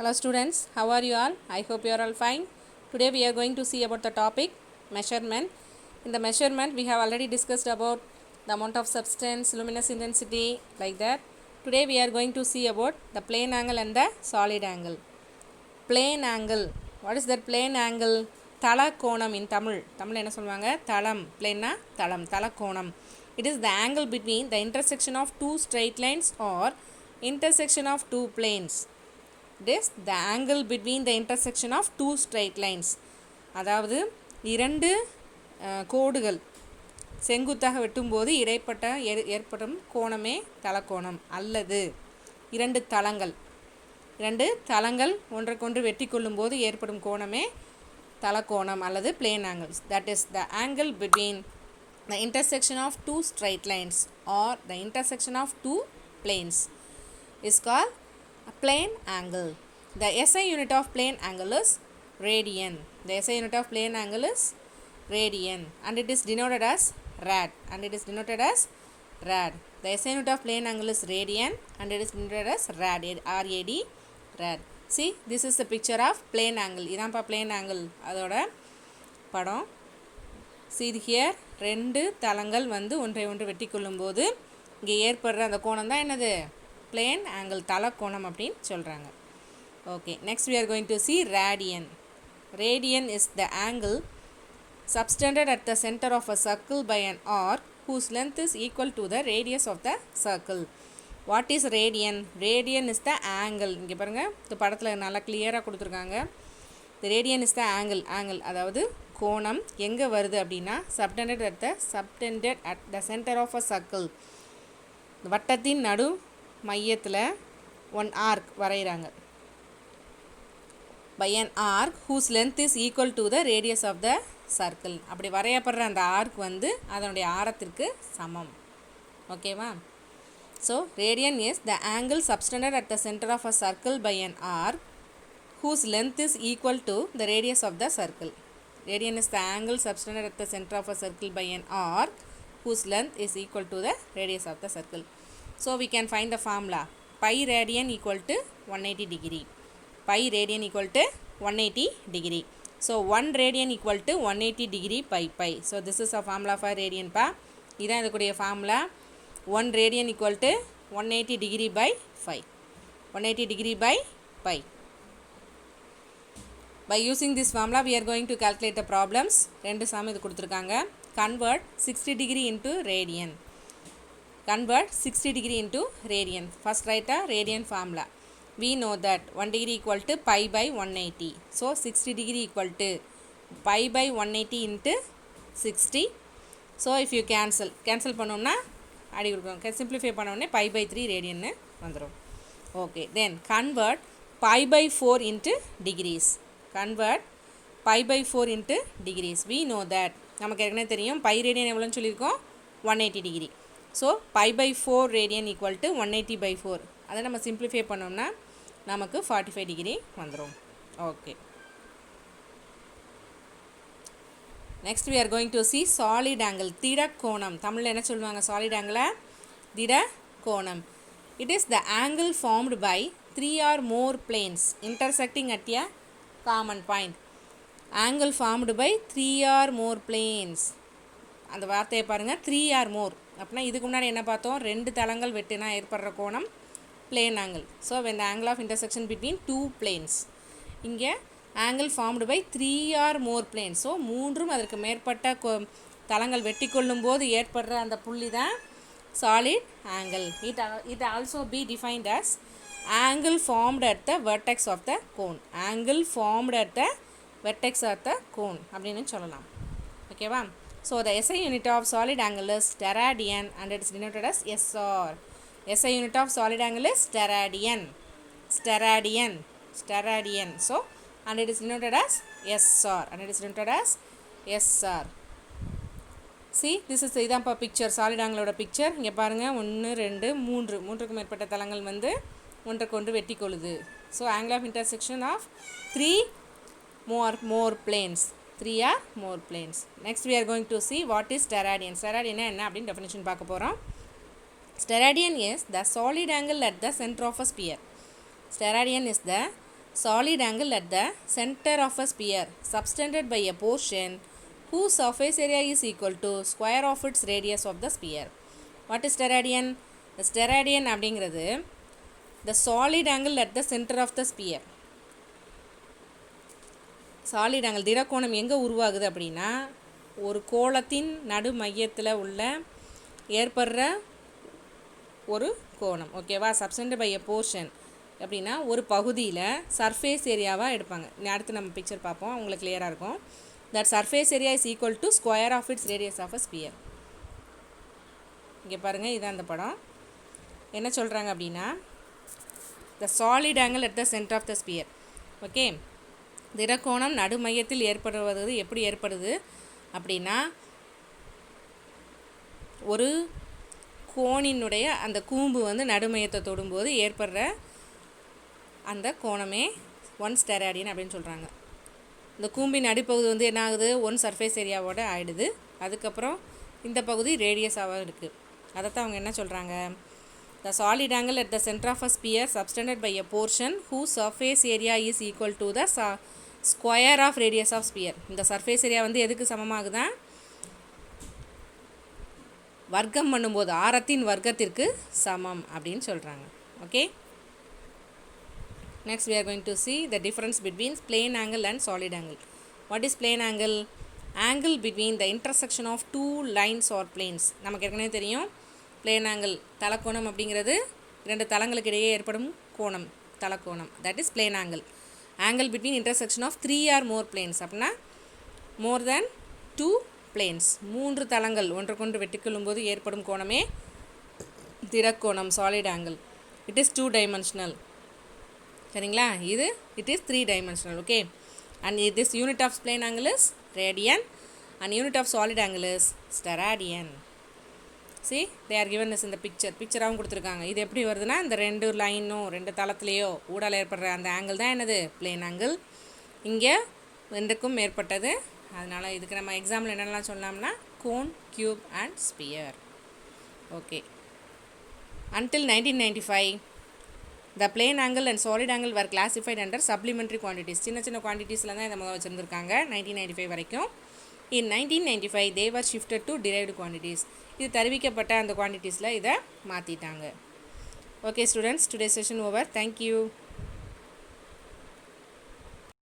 Hello students, how are you all? I hope you are all fine. Today we are going to see about the topic measurement. In the measurement we have already discussed about the amount of substance, luminous intensity, like that. Today we are going to see about the plane angle and the solid angle. Plane angle. What is that plane angle? தல கோணம் in Tamil. Tamil என்ன சொல்வாங்க? தளம். Plane na தளம். தல கோணம். It is the angle between the intersection of two straight lines or intersection of two planes. It is the angle between the intersection of two straight lines. அதாவது இரண்டு கோடுகள் செங்குத்தாக வெட்டும்போது இடைப்பட்ட ஏற்படும் கோணமே தலக்கோணம் அல்லது இரண்டு தளங்கள் ஒன்றுக்கொன்று வெட்டி கொள்ளும்போது ஏற்படும் கோணமே தலக்கோணம் அல்லது plane angles. That is the angle between the intersection of two straight lines or the intersection of two planes is called a plane angle. The SI unit of plane angle is radian. The SI unit of plane angle is radian and it is denoted as rad. The SI unit of plane angle is radian and it is denoted as rad. RAD, rad. See, this is the picture of plane angle. இதான் பா plane angle அதோட படம். See here, ரெண்டு தளங்கள் வந்து ஒன்றை ஒன்று வெட்டி கொள்ளும்போது இங்கே ஏற்படுற அந்த கோணம் தான் என்னது? plane angle, தலக்கோணம் அப்படின்னு சொல்கிறாங்க. Okay, next we are going to see radian. Radian is the angle subtended at the center of a circle by an arc whose length is equal to the radius of the circle. What is radian? Radian is the angle. இங்கே பாருங்க, இந்த படத்தில் நல்லா கிளியராக கொடுத்துருக்காங்க. The radian is the angle அதாவது கோணம் எங்கே வருது அப்படின்னா subtended at the center of a circle. வட்டத்தின் நடு மையத்தில் one arc வரைகிறாங்க. By an arc whose length is equal to the radius of the circle. அப்படி வரையப்படுற அந்த ஆர்க் வந்து அதனுடைய ஆரத்திற்கு சமம். ஓகேவா? So radian is the angle subtended at the center of a circle by an arc whose length is equal to the radius of the circle. Radian is the angle subtended at the center of a circle by an arc whose length is equal to the radius of the circle. So we can find the formula. Pi radian equal to 180 degree. Pi radian equal to 180 degree. So 1 radian equal to 180 degree pi. So this is a formula for radian pa. இதான் இதுக்குடைய formula. 1 radian equal to 180 degree by 5. 180 degree by pi. By using this formula we are going to calculate the problems. ரெண்டு sum இது கொடுத்திருக்காங்க. Convert 60 degree into radian. Convert 60 degree into radian. First write a radian formula. We know that 1 degree equal to pi by 180. So 60 degree equal to pi by 180 into 60. So if you cancel பண்ணோம்னா அடி கொடுக்கும். Simplify பண்ணோம்னா pi by 3 radian வந்துரும். Okay, then convert pi by 4 into degrees. Convert pi by 4 into degrees. We know that நமக்கு ஏற்கனவே தெரியும் pi radian எவ்வளோன்னு சொல்லியிருக்கோம் 180 degree. So pi by 4 radian equal to 180 by 4. அதை நம்ம சிம்பிளிஃபை பண்ணோம்னா நமக்கு 45 டிகிரி வந்துடும். Okay, next we are going to see solid angle. திட கோணம். தமிழில் என்ன சொல்லுவாங்க solid angle? திட கோணம். It is the angle formed by 3 or more planes intersecting at a common point. Angle formed by 3 or more planes. அந்த வார்த்தையை பாருங்கள், 3 or more அப்படின்னா இதுக்கு முன்னாடி என்ன பார்த்தோம்? ரெண்டு தளங்கள் வெட்டினா ஏற்படுற கோணம் plane angle. So when the angle of intersection between two planes. இங்கே angle formed by 3 or more planes. So மூன்றும் அதற்கு மேற்பட்ட தளங்கள் வெட்டி கொள்ளும் போது ஏற்படுற அந்த புள்ளி தான் solid angle. It also be defined as angle formed at the vertex of the cone. Angle formed at the vertex of the cone அப்படின்னு சொல்லலாம். ஓகேவா? So the SI unit of solid angle is steradian and it is denoted as SR. SI unit of solid angle is steradian. So and it is denoted as SR. See, this is இதான் இப்போ picture solid angle picture. இங்கே பாருங்கள் 1 2 3 மூன்றுக்கும் மேற்பட்ட தளங்கள் வந்து ஒன்றுக்கொன்று வெட்டி கொள்ளுது. So angle of intersection of 3 more planes. 3 or more planes. Next we are going to see what is steradian. Steradian என்ன அப்படின்னு definition பார்க்க போகிறோம். Steradian is the solid angle at the center of a sphere. Steradian is the solid angle at the center of a sphere subtended by a portion whose surface area is equal to square of its radius of the sphere. What is steradian? The steradian அப்படிங்கிறது the solid angle at the center of the sphere. Solid angle திடக்கோணம் எங்கே உருவாகுது அப்படின்னா ஒரு கோளத்தின் நடு மையத்தில் உள்ள ஏற்படுற ஒரு கோணம். ஓகேவா? சப்டெண்டட் பை எ போர்ஷன் அப்படின்னா ஒரு பகுதியில் சர்ஃபேஸ் ஏரியாவாக எடுப்பாங்க. அடுத்து நம்ம பிக்சர் பார்ப்போம், உங்களுக்கு கிளியராக இருக்கும். That surface area is equal to square of its radius of a sphere. இங்கே பாருங்கள், இதான் அந்த படம். என்ன சொல்கிறாங்க அப்படின்னா the solid angle at the centre of the sphere. Okay, திடக்கோணம் நடுமையத்தில் ஏற்படுவது எப்படி ஏற்படுது அப்படின்னா ஒரு கோணினுடைய அந்த கூம்பு வந்து நடுமையத்தை தொடும்போது ஏற்படுற அந்த கோணமே ஒன் ஸ்டெராடியன் அப்படின்னு சொல்கிறாங்க. இந்த கூம்பின் அடிப்பகுதி வந்து என்ன ஆகுது, ஒன் சர்ஃபேஸ் ஏரியாவோட ஆகிடுது. அதுக்கப்புறம் இந்த பகுதி ரேடியஸாக இருக்குது. அதைத்தான் அவங்க என்ன சொல்கிறாங்க, the solid angle at the center of a sphere subtended by a portion whose surface area is equal to the square of radius of sphere. இந்த சர்ஃபேஸ் ஏரியா வந்து எதுக்கு சமமாகுதான், வர்க்கம் பண்ணும்போது ஆரத்தின் வர்க்கத்திற்கு சமம் அப்படின்னு சொல்கிறாங்க. Okay, next we are going to see the difference between plane angle and solid angle. What is plane angle? Angle between the intersection of two lines or planes. நமக்கு ஏற்கனவே தெரியும் plane angle தலக்கோணம் அப்படிங்கிறது இரண்டு தளங்களுக்கு இடையே ஏற்படும் கோணம், Talakona. that is plane angle. Angle between intersection of 3 or more planes அப்படின்னா more than 2 planes, 3 தளங்கள் ஒன்றுக்கொன்று வெட்டிக்கொள்ளும் போது ஏற்படும் கோணமே திடக்கோணம், solid angle. It is 2 dimensional. சரிங்களா? இது it is 3 dimensional. okay, and this unit of plane angle is radian and unit of solid angle is steradian. see, they are given us in the picture கொடுத்துருக்காங்க. இது எப்படி வருதுன்னா இந்த ரெண்டு லைனும் ரெண்டு தளத்துலேயோ ஊடால ஏற்படுற அந்த ஆங்கிள் தான் என்னது, பிளேன் ஆங்கிள். இங்கே ரெண்டுக்கும் மேற்பட்டது. அதனால் இதுக்கு நம்ம எக்ஸாம்பிள் என்னென்னலாம் சொல்லலாம்னா cone, cube and sphere. Okay, until 1995 the plane angle and solid angle were classified under supplementary quantities. சின்ன சின்ன குவான்டிட்டிஸில் தான் இதை முதல் வச்சுருந்துருக்காங்க 1995 வரைக்கும். In 1995 they were shifted to derived quantities. இது தெரிவிக்கப்பட்ட அந்த குவான்டிட்டிஸில் இதை மாற்றிட்டாங்க. Okay students, today session over. Thank you.